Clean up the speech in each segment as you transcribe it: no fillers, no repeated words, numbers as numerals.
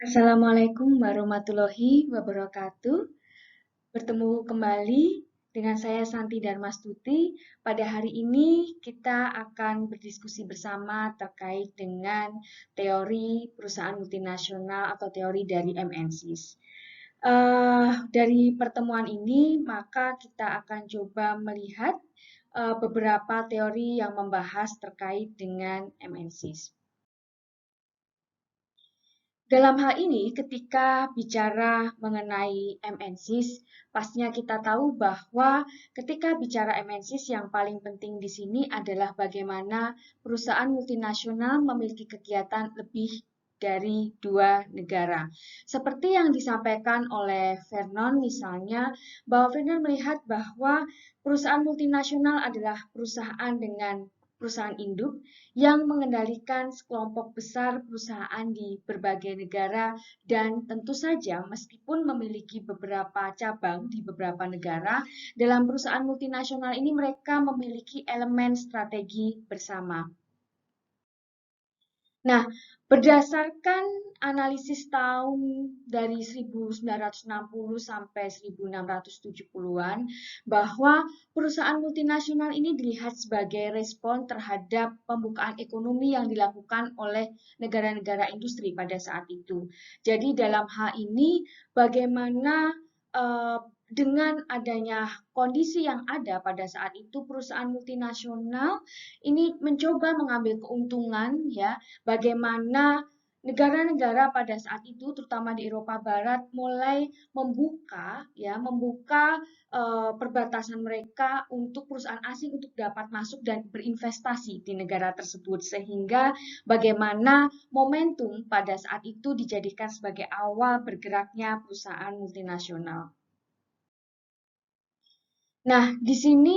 Assalamualaikum warahmatullahi wabarakatuh. Bertemu kembali dengan saya Santi Darmastuti. Pada hari ini kita akan berdiskusi bersama terkait dengan teori perusahaan multinasional atau teori dari MNCs. Dari pertemuan ini, maka kita akan coba melihat beberapa teori yang membahas terkait dengan MNCs. Dalam hal ini, ketika bicara mengenai MNCs, pastinya kita tahu bahwa ketika bicara MNCs yang paling penting di sini adalah bagaimana perusahaan multinasional memiliki kegiatan lebih dari dua negara. Seperti yang disampaikan oleh Vernon misalnya, bahwa Vernon melihat bahwa perusahaan multinasional adalah perusahaan dengan perusahaan induk yang mengendalikan sekelompok besar perusahaan di berbagai negara dan tentu saja meskipun memiliki beberapa cabang di beberapa negara, dalam perusahaan multinasional ini mereka memiliki elemen strategi bersama. Nah, berdasarkan analisis tahun dari 1960 sampai 1670-an, bahwa perusahaan multinasional ini dilihat sebagai respon terhadap pembukaan ekonomi yang dilakukan oleh negara-negara industri pada saat itu. Jadi dalam hal ini, bagaimana eh, dengan adanya kondisi yang ada pada saat itu, perusahaan multinasional ini mencoba mengambil keuntungan ya, bagaimana negara-negara pada saat itu terutama di Eropa Barat mulai membuka perbatasan mereka untuk perusahaan asing untuk dapat masuk dan berinvestasi di negara tersebut, sehingga bagaimana momentum pada saat itu dijadikan sebagai awal bergeraknya perusahaan multinasional. Nah, di sini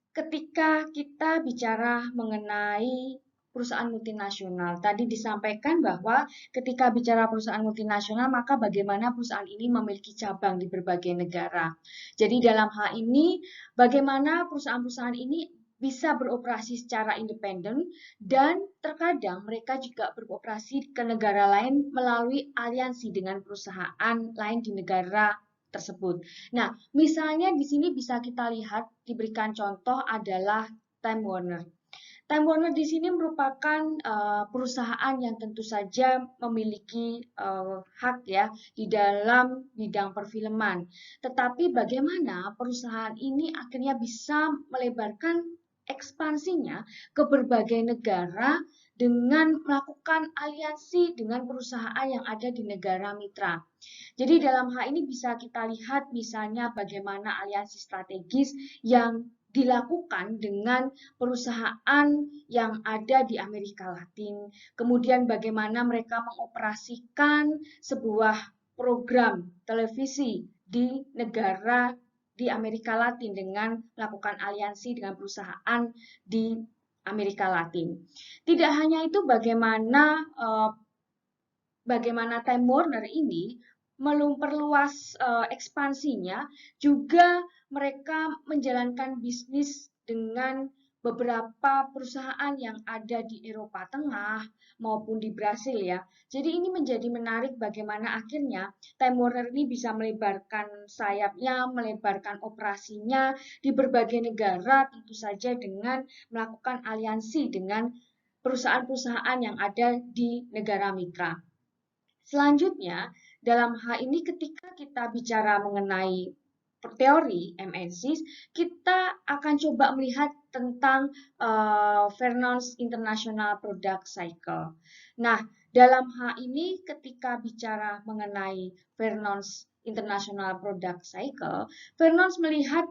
ketika kita bicara mengenai perusahaan multinasional, tadi disampaikan bahwa ketika bicara perusahaan multinasional, maka bagaimana perusahaan ini memiliki cabang di berbagai negara. Jadi dalam hal ini, bagaimana perusahaan-perusahaan ini bisa beroperasi secara independen dan terkadang mereka juga beroperasi ke negara lain melalui aliansi dengan perusahaan lain di negara tersebut. Nah, misalnya di sini bisa kita lihat diberikan contoh adalah Time Warner. Time Warner di sini merupakan perusahaan yang tentu saja memiliki hak ya di dalam bidang perfilman. Tetapi bagaimana perusahaan ini akhirnya bisa melebarkan ekspansinya ke berbagai negara dengan melakukan aliansi dengan perusahaan yang ada di negara mitra. Jadi dalam hal ini bisa kita lihat misalnya bagaimana aliansi strategis yang dilakukan dengan perusahaan yang ada di Amerika Latin. Kemudian bagaimana mereka mengoperasikan sebuah program televisi di negara di Amerika Latin dengan melakukan aliansi dengan perusahaan di Amerika Latin. Tidak hanya itu, bagaimana Time Warner ini memperluas ekspansinya, juga mereka menjalankan bisnis dengan beberapa perusahaan yang ada di Eropa Tengah maupun di Brasil ya. Jadi ini menjadi menarik bagaimana akhirnya Time Warner ini bisa melebarkan sayapnya, melebarkan operasinya di berbagai negara, tentu saja dengan melakukan aliansi dengan perusahaan-perusahaan yang ada di negara mitra. Selanjutnya, dalam hal ini ketika kita bicara mengenai teori MNCs, kita akan coba melihat tentang Vernon's International Product Cycle. Nah, dalam hal ini ketika bicara mengenai Vernon's International Product Cycle, Vernon melihat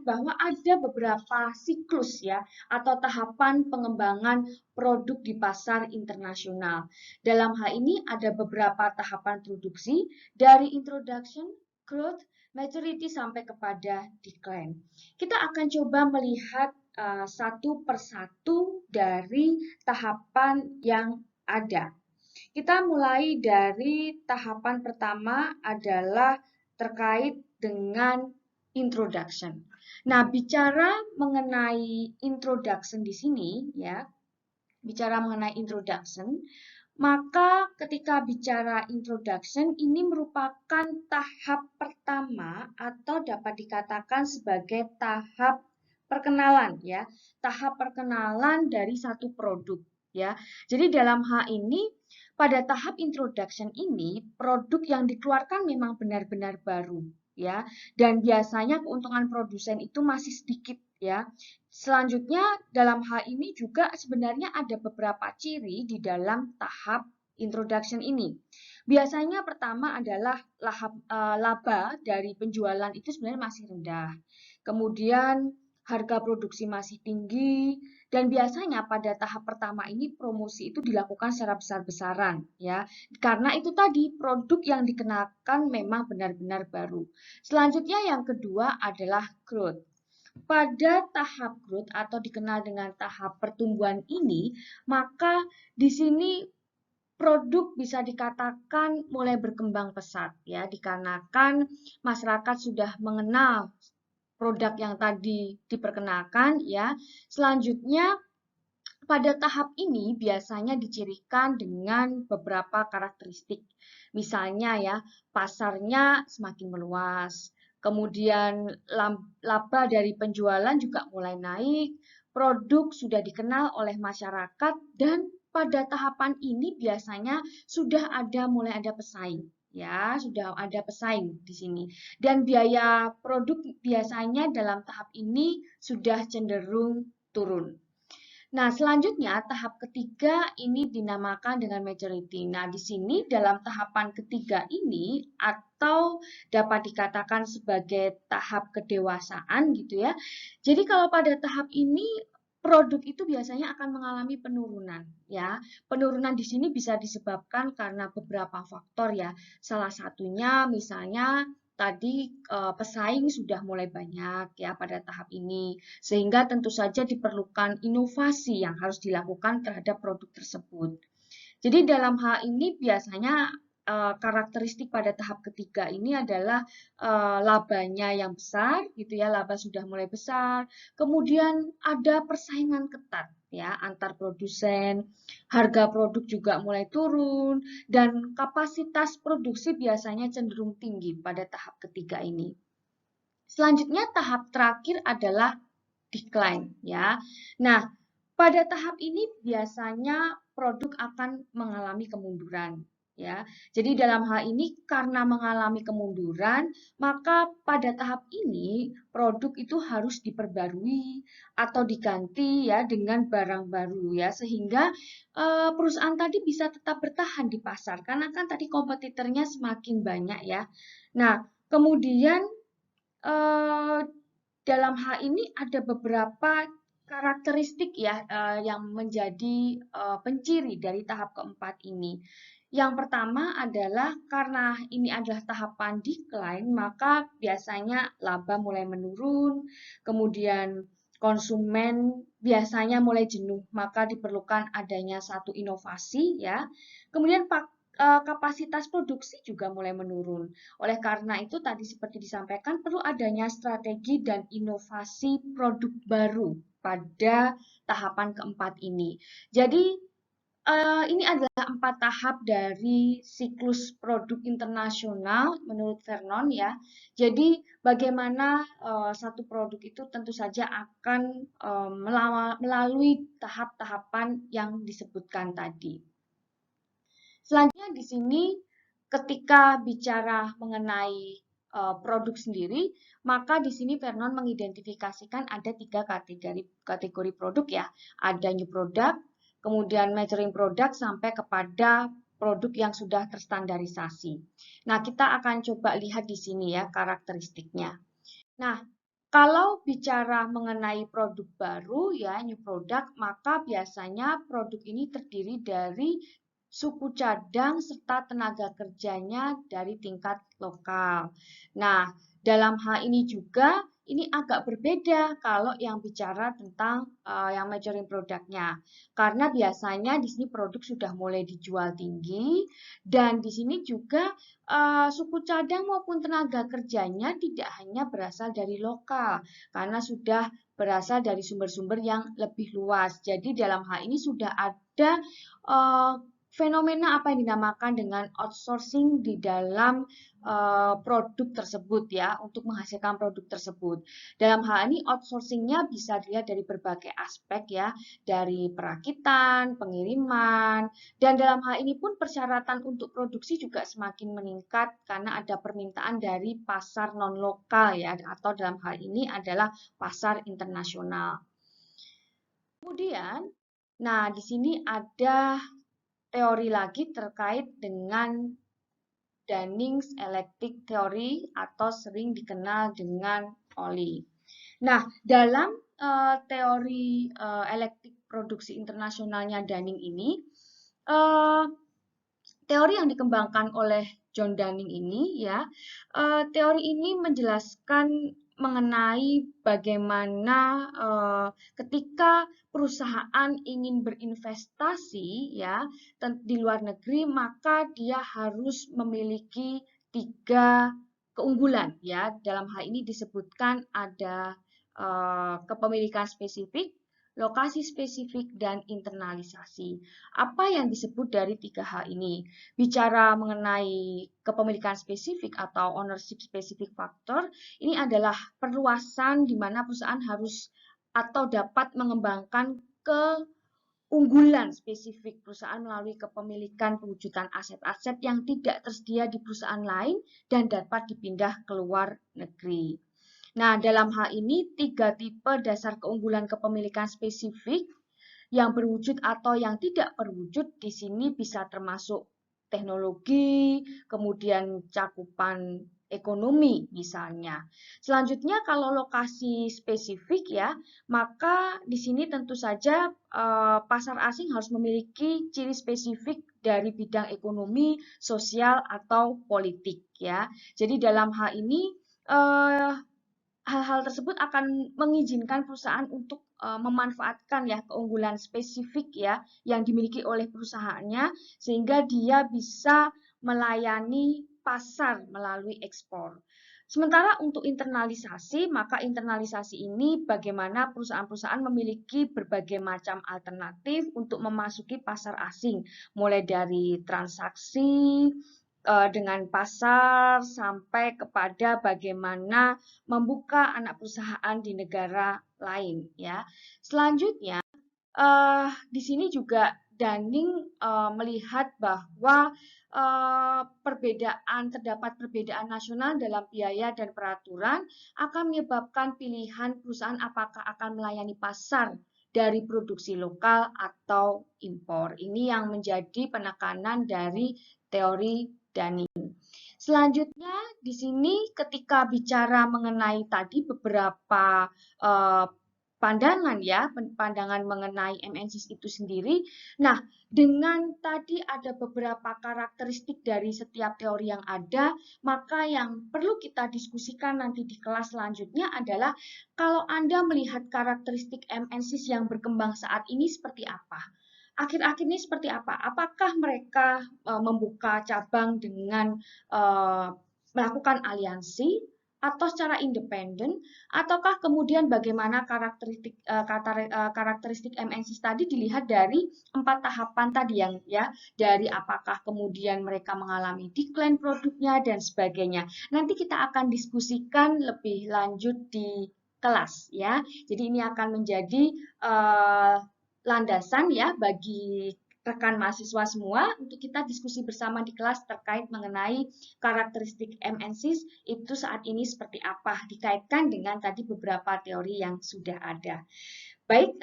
bahwa ada beberapa siklus ya atau tahapan pengembangan produk di pasar internasional. Dalam hal ini ada beberapa tahapan produksi dari introduction, growth, maturity sampai kepada decline. Kita akan coba melihat satu persatu dari tahapan yang ada. Kita mulai dari tahapan pertama adalah terkait dengan introduction. Nah, bicara mengenai introduction di sini ya, bicara mengenai introduction, Maka ketika bicara introduction, ini merupakan tahap pertama atau dapat dikatakan sebagai tahap perkenalan ya, tahap perkenalan dari satu produk ya. Jadi dalam hal ini pada tahap introduction ini produk yang dikeluarkan memang benar-benar baru ya, dan biasanya keuntungan produsen itu masih sedikit ya. Selanjutnya dalam hal ini juga sebenarnya ada beberapa ciri di dalam tahap introduction ini. Biasanya pertama adalah laba dari penjualan itu sebenarnya masih rendah. Kemudian harga produksi masih tinggi, dan biasanya pada tahap pertama ini promosi itu dilakukan secara besar-besaran ya. Karena itu tadi produk yang dikenakan memang benar-benar baru. Selanjutnya yang kedua adalah growth. Pada tahap growth atau dikenal dengan tahap pertumbuhan ini, maka di sini produk bisa dikatakan mulai berkembang pesat ya, dikarenakan masyarakat sudah mengenal produk yang tadi diperkenalkan ya. Selanjutnya pada tahap ini biasanya dicirikan dengan beberapa karakteristik. Misalnya ya, pasarnya semakin meluas, kemudian laba dari penjualan juga mulai naik, produk sudah dikenal oleh masyarakat, dan pada tahapan ini biasanya sudah mulai ada pesaing. Ya, sudah ada pesaing di sini. Dan biaya produk biasanya dalam tahap ini sudah cenderung turun. Nah, selanjutnya tahap ketiga ini dinamakan dengan maturity. Nah, di sini dalam tahapan ketiga ini atau dapat dikatakan sebagai tahap kedewasaan gitu ya. Jadi kalau pada tahap ini produk itu biasanya akan mengalami penurunan ya. Penurunan di sini bisa disebabkan karena beberapa faktor ya. Salah satunya misalnya tadi pesaing sudah mulai banyak ya pada tahap ini, sehingga tentu saja diperlukan inovasi yang harus dilakukan terhadap produk tersebut. Jadi dalam hal ini biasanya karakteristik pada tahap ketiga ini adalah labanya yang besar, gitu ya, laba sudah mulai besar. Kemudian ada persaingan ketat ya antar produsen, harga produk juga mulai turun, dan kapasitas produksi biasanya cenderung tinggi pada tahap ketiga ini. Selanjutnya tahap terakhir adalah decline ya. Nah, pada tahap ini biasanya produk akan mengalami kemunduran ya. Jadi dalam hal ini karena mengalami kemunduran, maka pada tahap ini produk itu harus diperbarui atau diganti ya dengan barang baru ya, sehingga perusahaan tadi bisa tetap bertahan di pasar karena kan tadi kompetitornya semakin banyak ya. Nah, kemudian eh, dalam hal ini ada beberapa karakteristik ya yang menjadi penciri dari tahap keempat ini. Yang pertama adalah karena ini adalah tahapan decline, maka biasanya laba mulai menurun, kemudian konsumen biasanya mulai jenuh, maka diperlukan adanya satu inovasi ya. Kemudian kapasitas produksi juga mulai menurun. Oleh karena itu tadi seperti disampaikan perlu adanya strategi dan inovasi produk baru pada tahapan keempat ini. Jadi ini adalah 4 tahap dari siklus produk internasional menurut Vernon ya. Jadi bagaimana satu produk itu tentu saja akan melalui tahap-tahapan yang disebutkan tadi. Selanjutnya di sini ketika bicara mengenai produk sendiri, maka di sini Vernon mengidentifikasikan ada 3 kategori produk ya. Ada new product, kemudian maturing product, sampai kepada produk yang sudah terstandarisasi. Nah, kita akan coba lihat di sini ya karakteristiknya. Nah, kalau bicara mengenai produk baru ya, new product, maka biasanya produk ini terdiri dari suku cadang serta tenaga kerjanya dari tingkat lokal. Nah, dalam hal ini juga ini agak berbeda kalau yang bicara tentang yang maturing produknya. Karena biasanya di sini produk sudah mulai dijual tinggi, dan di sini juga suku cadang maupun tenaga kerjanya tidak hanya berasal dari lokal, karena sudah berasal dari sumber-sumber yang lebih luas. Jadi dalam hal ini sudah ada fenomena apa yang dinamakan dengan outsourcing di dalam produk tersebut ya, untuk menghasilkan produk tersebut. Dalam hal ini outsourcingnya bisa dilihat dari berbagai aspek ya, dari perakitan, pengiriman, dan dalam hal ini pun persyaratan untuk produksi juga semakin meningkat karena ada permintaan dari pasar non-lokal ya, atau dalam hal ini adalah pasar internasional. Kemudian, nah di sini ada teori lagi terkait dengan Dunning's Eclectic Theory atau sering dikenal dengan OLI. Nah, dalam teori elektrik produksi internasionalnya Dunning ini, teori yang dikembangkan oleh John Dunning ini ya, teori ini menjelaskan mengenai bagaimana ketika perusahaan ingin berinvestasi ya di luar negeri, maka dia harus memiliki 3 keunggulan ya. Dalam hal ini disebutkan ada kepemilikan spesifik, lokasi spesifik, dan internalisasi. Apa yang disebut dari 3 hal ini? Bicara mengenai kepemilikan spesifik atau ownership specific factor, ini adalah perluasan di mana perusahaan harus atau dapat mengembangkan keunggulan spesifik perusahaan melalui kepemilikan pewujudan aset-aset yang tidak tersedia di perusahaan lain dan dapat dipindah ke luar negeri. Nah, dalam hal ini 3 tipe dasar keunggulan kepemilikan spesifik yang berwujud atau yang tidak berwujud di sini bisa termasuk teknologi, kemudian cakupan ekonomi misalnya. Selanjutnya kalau lokasi spesifik ya, maka di sini tentu saja pasar asing harus memiliki ciri spesifik dari bidang ekonomi, sosial atau politik ya. Jadi dalam hal ini hal-hal tersebut akan mengizinkan perusahaan untuk memanfaatkan ya keunggulan spesifik ya yang dimiliki oleh perusahaannya sehingga dia bisa melayani pasar melalui ekspor. Sementara untuk internalisasi, maka internalisasi ini bagaimana perusahaan-perusahaan memiliki berbagai macam alternatif untuk memasuki pasar asing, mulai dari transaksi dengan pasar sampai kepada bagaimana membuka anak perusahaan di negara lain ya. Selanjutnya di sini juga Dunning melihat bahwa terdapat perbedaan nasional dalam biaya dan peraturan akan menyebabkan pilihan perusahaan apakah akan melayani pasar dari produksi lokal atau impor. Ini yang menjadi penekanan dari teori Dunning. Selanjutnya di sini ketika bicara mengenai tadi beberapa pandangan ya, pandangan mengenai MNCs itu sendiri. Nah, dengan tadi ada beberapa karakteristik dari setiap teori yang ada, maka yang perlu kita diskusikan nanti di kelas selanjutnya adalah kalau Anda melihat karakteristik MNCs yang berkembang saat ini seperti apa? Akhir-akhir ini seperti apa? Apakah mereka membuka cabang dengan melakukan aliansi atau secara independen, ataukah kemudian bagaimana karakteristik MNCs tadi dilihat dari 4 tahapan tadi yang ya, dari apakah kemudian mereka mengalami decline produknya dan sebagainya. Nanti kita akan diskusikan lebih lanjut di kelas ya. Jadi ini akan menjadi landasan ya bagi rekan mahasiswa semua untuk kita diskusi bersama di kelas terkait mengenai karakteristik MNCs itu saat ini seperti apa dikaitkan dengan tadi beberapa teori yang sudah ada. Baik,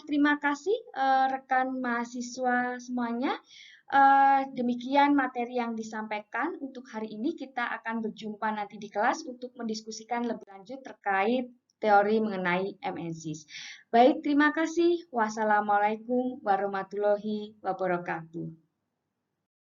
terima kasih rekan mahasiswa semuanya. Demikian materi yang disampaikan untuk hari ini. Kita akan berjumpa nanti di kelas untuk mendiskusikan lebih lanjut terkait teori mengenai MNCs. Baik, terima kasih. Wassalamualaikum warahmatullahi wabarakatuh.